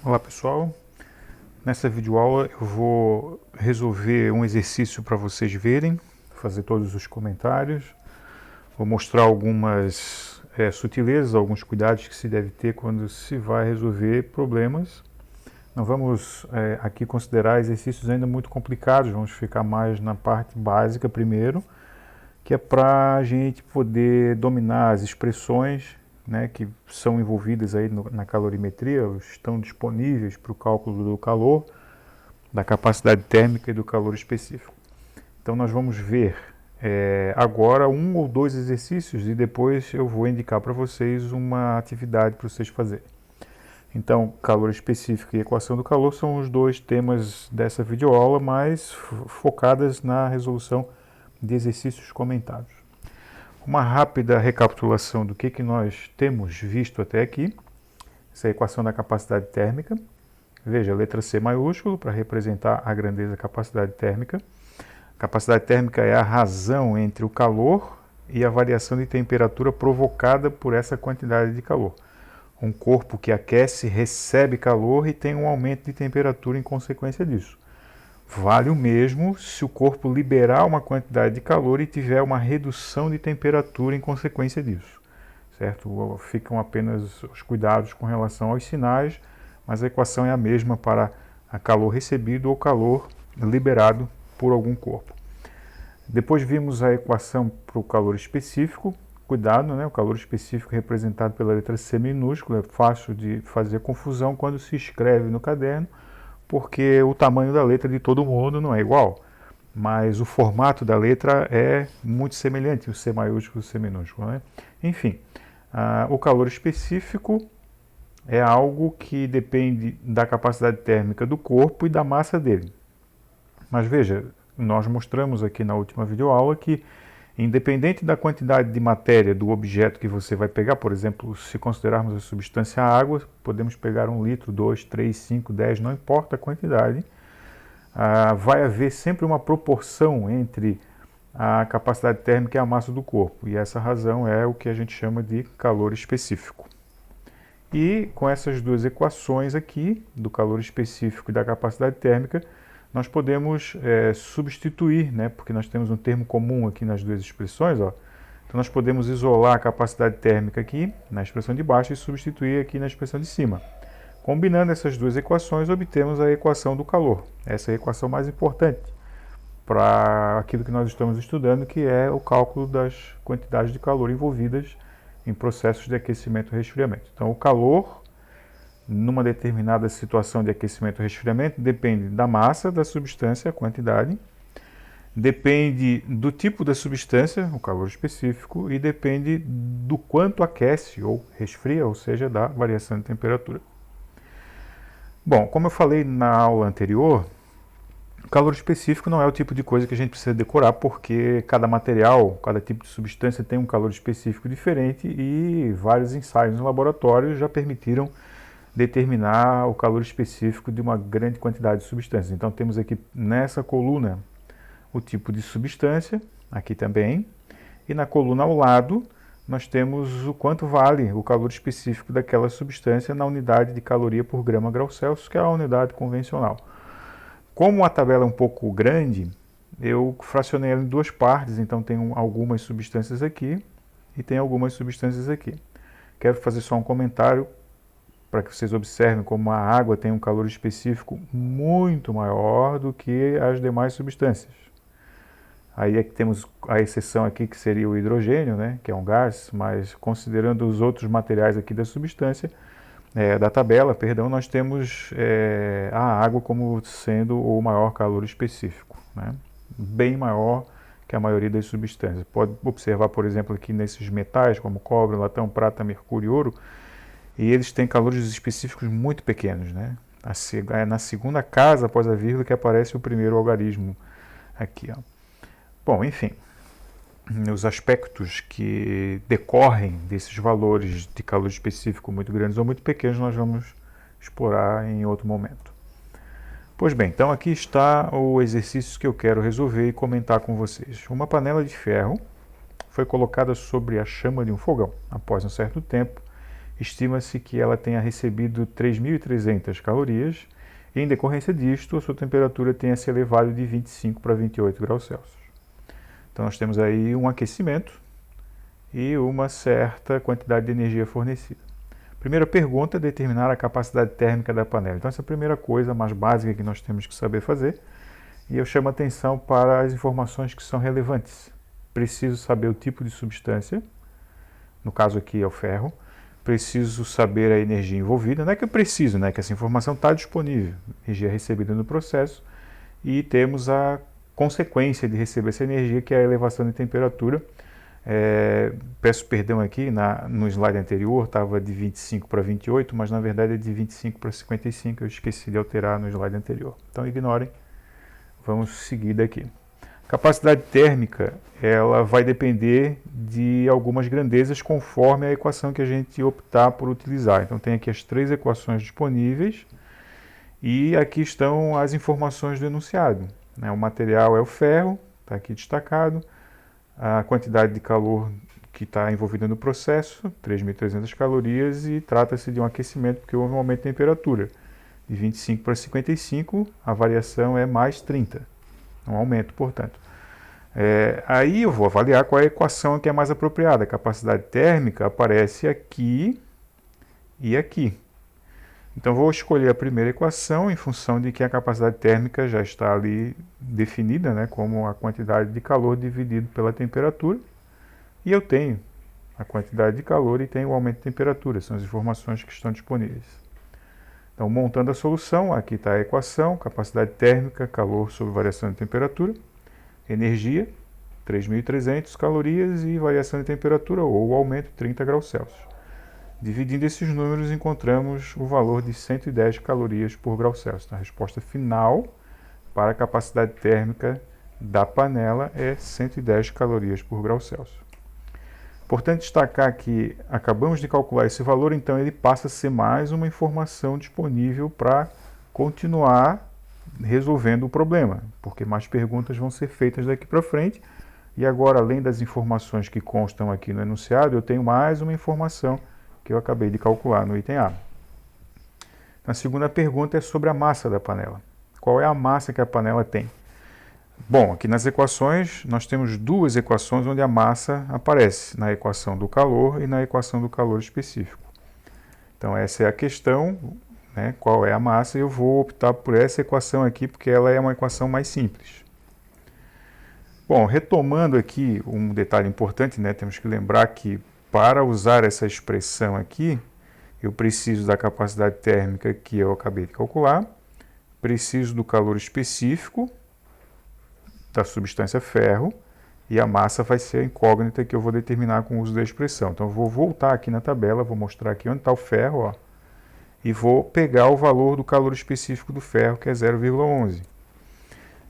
Olá pessoal, nessa videoaula eu vou resolver um exercício para vocês verem, fazer todos os comentários, vou mostrar algumas sutilezas, alguns cuidados que se deve ter quando se vai resolver problemas. Não vamos aqui considerar exercícios ainda muito complicados, vamos ficar mais na parte básica primeiro, que é para a gente poder dominar as expressões, né, que são envolvidas aí na calorimetria, estão disponíveis para o cálculo do calor, da capacidade térmica e do calor específico. Então nós vamos ver agora um ou dois exercícios e depois eu vou indicar para vocês uma atividade para vocês fazerem. Então, calor específico e equação do calor são os dois temas dessa videoaula, mais focadas na resolução de exercícios comentados. Uma rápida recapitulação do que nós temos visto até aqui. Essa é a equação da capacidade térmica. Veja, letra C maiúsculo para representar a grandeza da capacidade térmica. A capacidade térmica é a razão entre o calor e a variação de temperatura provocada por essa quantidade de calor. Um corpo que aquece recebe calor e tem um aumento de temperatura em consequência disso. Vale o mesmo se o corpo liberar uma quantidade de calor e tiver uma redução de temperatura em consequência disso, certo? Ficam apenas os cuidados com relação aos sinais, mas a equação é a mesma para a calor recebido ou calor liberado por algum corpo. Depois vimos a equação para o calor específico. Cuidado, né? O calor específico representado pela letra C minúscula, é fácil de fazer confusão quando se escreve no caderno, porque o tamanho da letra de todo mundo não é igual, mas o formato da letra é muito semelhante, o C maiúsculo e o C minúsculo, né? Enfim, o calor específico é algo que depende da capacidade térmica do corpo e da massa dele. Mas veja, nós mostramos aqui na última videoaula que, independente da quantidade de matéria do objeto que você vai pegar, por exemplo, se considerarmos a substância água, podemos pegar 1 litro, 2, 3, 5, 10, não importa a quantidade, vai haver sempre uma proporção entre a capacidade térmica e a massa do corpo, e essa razão é o que a gente chama de calor específico. E com essas duas equações aqui, do calor específico e da capacidade térmica, nós podemos substituir, né, porque nós temos um termo comum aqui nas duas expressões, ó. Então nós podemos isolar a capacidade térmica aqui na expressão de baixo e substituir aqui na expressão de cima. Combinando essas duas equações, obtemos a equação do calor. Essa é a equação mais importante para aquilo que nós estamos estudando, que é o cálculo das quantidades de calor envolvidas em processos de aquecimento e resfriamento. Então o calor, numa determinada situação de aquecimento e resfriamento, depende da massa da substância, a quantidade, depende do tipo da substância, o calor específico, e depende do quanto aquece ou resfria, ou seja, da variação de temperatura. Bom, como eu falei na aula anterior, o calor específico não é o tipo de coisa que a gente precisa decorar, porque cada material, cada tipo de substância tem um calor específico diferente e vários ensaios no laboratório já permitiram determinar o calor específico de uma grande quantidade de substâncias. Então temos aqui nessa coluna o tipo de substância, aqui também, e na coluna ao lado nós temos o quanto vale o calor específico daquela substância na unidade de caloria por grama grau Celsius, que é a unidade convencional. Como a tabela é um pouco grande, eu fracionei ela em duas partes, então tem algumas substâncias aqui e tem algumas substâncias aqui. Quero fazer só um comentário para que vocês observem como a água tem um calor específico muito maior do que as demais substâncias. Aí é que temos a exceção aqui que seria o hidrogênio, né, que é um gás, mas considerando os outros materiais aqui da substância, da tabela, perdão, nós temos a água como sendo o maior calor específico, né, bem maior que a maioria das substâncias. Pode observar, por exemplo, aqui nesses metais como cobre, latão, prata, mercúrio e ouro, e eles têm calores específicos muito pequenos, né? É na segunda casa após a vírgula que aparece o primeiro algarismo aqui, ó. Bom, enfim, os aspectos que decorrem desses valores de calor específico muito grandes ou muito pequenos nós vamos explorar em outro momento. Pois bem, então aqui está o exercício que eu quero resolver e comentar com vocês. Uma panela de ferro foi colocada sobre a chama de um fogão. Após um certo tempo, estima-se que ela tenha recebido 3.300 calorias e, em decorrência disto, a sua temperatura tenha se elevado de 25 para 28 graus Celsius. Então nós temos aí um aquecimento e uma certa quantidade de energia fornecida. Primeira pergunta é determinar a capacidade térmica da panela. Então essa é a primeira coisa mais básica que nós temos que saber fazer. E eu chamo a atenção para as informações que são relevantes. Preciso saber o tipo de substância, no caso aqui é o ferro. Preciso saber a energia envolvida. Não é que eu preciso, né? Que essa informação está disponível. Energia recebida no processo. E temos a consequência de receber essa energia, que é a elevação de temperatura. Peço perdão aqui, no slide anterior estava de 25 para 28, mas na verdade é de 25 para 55, eu esqueci de alterar no slide anterior. Então ignorem, vamos seguir daqui. Capacidade térmica, ela vai depender de algumas grandezas conforme a equação que a gente optar por utilizar. Então tem aqui as 3 equações disponíveis e aqui estão as informações do enunciado. O material é o ferro, está aqui destacado. A quantidade de calor que está envolvida no processo, 3.300 calorias, e trata-se de um aquecimento porque houve um aumento de temperatura. De 25 para 55, a variação é mais 30. Um aumento, portanto. Aí eu vou avaliar qual é a equação que é mais apropriada. A capacidade térmica aparece aqui e aqui. Então vou escolher a primeira equação em função de que a capacidade térmica já está ali definida, né, como a quantidade de calor dividido pela temperatura. E eu tenho a quantidade de calor e tenho o aumento de temperatura. São as informações que estão disponíveis. Então, montando a solução, aqui está a equação: capacidade térmica, calor sobre variação de temperatura, energia, 3.300 calorias e variação de temperatura, ou aumento, 30 graus Celsius. Dividindo esses números, encontramos o valor de 110 calorias por grau Celsius. A resposta final para a capacidade térmica da panela é 110 calorias por grau Celsius. Importante destacar que acabamos de calcular esse valor, então ele passa a ser mais uma informação disponível para continuar resolvendo o problema, porque mais perguntas vão ser feitas daqui para frente. E agora, além das informações que constam aqui no enunciado, eu tenho mais uma informação que eu acabei de calcular no item A. A segunda pergunta é sobre a massa da panela. Qual é a massa que a panela tem? Bom, aqui nas equações nós temos 2 equações onde a massa aparece, na equação do calor e na equação do calor específico. Então essa é a questão, né, qual é a massa, e eu vou optar por essa equação aqui porque ela é uma equação mais simples. Bom, retomando aqui um detalhe importante, né, temos que lembrar que para usar essa expressão aqui, eu preciso da capacidade térmica que eu acabei de calcular, preciso do calor específico da substância ferro, e a massa vai ser a incógnita que eu vou determinar com o uso da expressão. Então eu vou voltar aqui na tabela, vou mostrar aqui onde está o ferro, ó, e vou pegar o valor do calor específico do ferro, que é 0,11.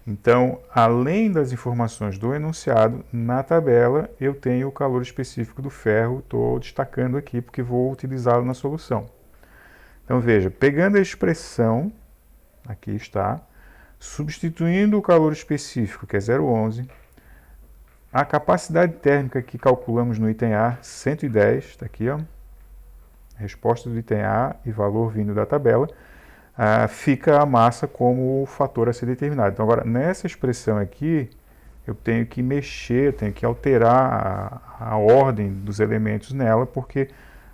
Então, além das informações do enunciado, na tabela eu tenho o calor específico do ferro, estou destacando aqui porque vou utilizá-lo na solução. Então veja, pegando a expressão, aqui está, substituindo o calor específico, que é 0,11, a capacidade térmica que calculamos no item A, 110, está aqui, ó, resposta do item A e valor vindo da tabela, fica a massa como o fator a ser determinado. Então agora, nessa expressão aqui, eu tenho que mexer, tenho que alterar a ordem dos elementos nela, porque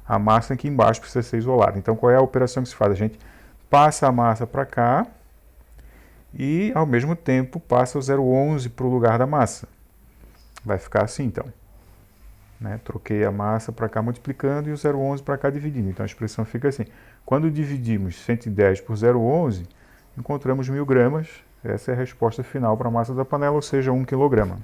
a massa aqui embaixo precisa ser isolada. Então qual é a operação que se faz? A gente passa a massa para cá e, ao mesmo tempo, passa o 0,11 para o lugar da massa. Vai ficar assim, então. Né? Troquei a massa para cá multiplicando e o 0,11 para cá dividindo. Então a expressão fica assim. Quando dividimos 110 por 0,11, encontramos 1.000 gramas. Essa é a resposta final para a massa da panela, ou seja, 1 quilograma.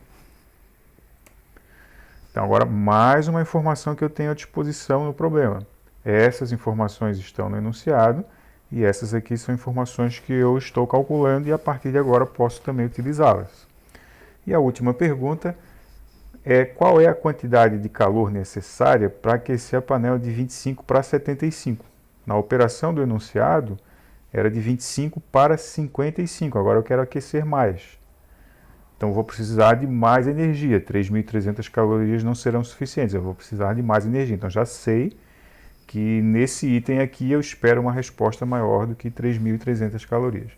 Então agora mais uma informação que eu tenho à disposição no problema. Essas informações estão no enunciado e essas aqui são informações que eu estou calculando e a partir de agora posso também utilizá-las. E a última pergunta é qual é a quantidade de calor necessária para aquecer a panela de 25 para 75. Na operação do enunciado era de 25 para 55, agora eu quero aquecer mais. Então vou precisar de mais energia, 3.300 calorias não serão suficientes, eu vou precisar de mais energia. Então já sei que nesse item aqui eu espero uma resposta maior do que 3.300 calorias.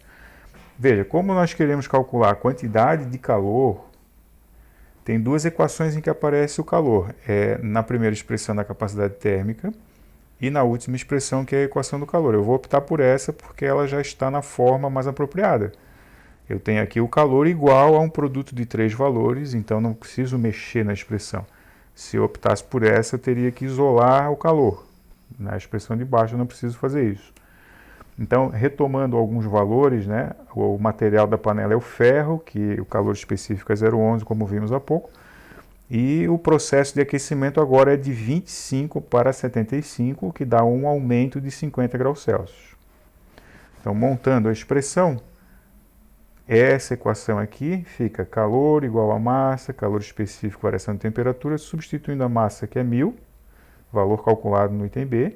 Veja, como nós queremos calcular a quantidade de calor, tem duas equações em que aparece o calor. Na primeira expressão da capacidade térmica e na última expressão, que é a equação do calor. Eu vou optar por essa porque ela já está na forma mais apropriada. Eu tenho aqui o calor igual a um produto de 3 valores, então não preciso mexer na expressão. Se eu optasse por essa, eu teria que isolar o calor. Na expressão de baixo eu não preciso fazer isso. Então, retomando alguns valores, né, o material da panela é o ferro, que o calor específico é 0,11, como vimos há pouco, e o processo de aquecimento agora é de 25 para 75, que dá um aumento de 50 graus Celsius. Então, montando a expressão, essa equação aqui fica calor igual a massa, calor específico, variação de temperatura, substituindo a massa, que é 1.000, valor calculado no item B.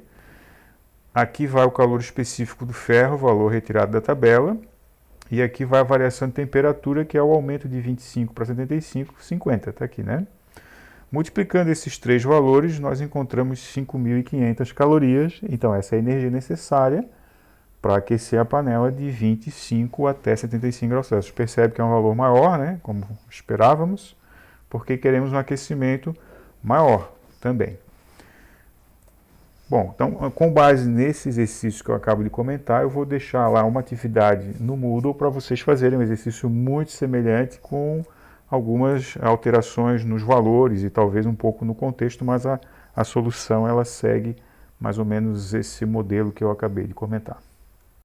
Aqui vai o calor específico do ferro, valor retirado da tabela. E aqui vai a variação de temperatura, que é o aumento de 25 para 75, 50, está aqui, né? Multiplicando esses três valores, nós encontramos 5.500 calorias. Então, essa é a energia necessária para aquecer a panela de 25 até 75 graus Celsius. Percebe que é um valor maior, né? Como esperávamos, porque queremos um aquecimento maior também. Bom, então, com base nesse exercício que eu acabo de comentar, eu vou deixar lá uma atividade no Moodle para vocês fazerem um exercício muito semelhante, com algumas alterações nos valores e talvez um pouco no contexto, mas a solução ela segue mais ou menos esse modelo que eu acabei de comentar.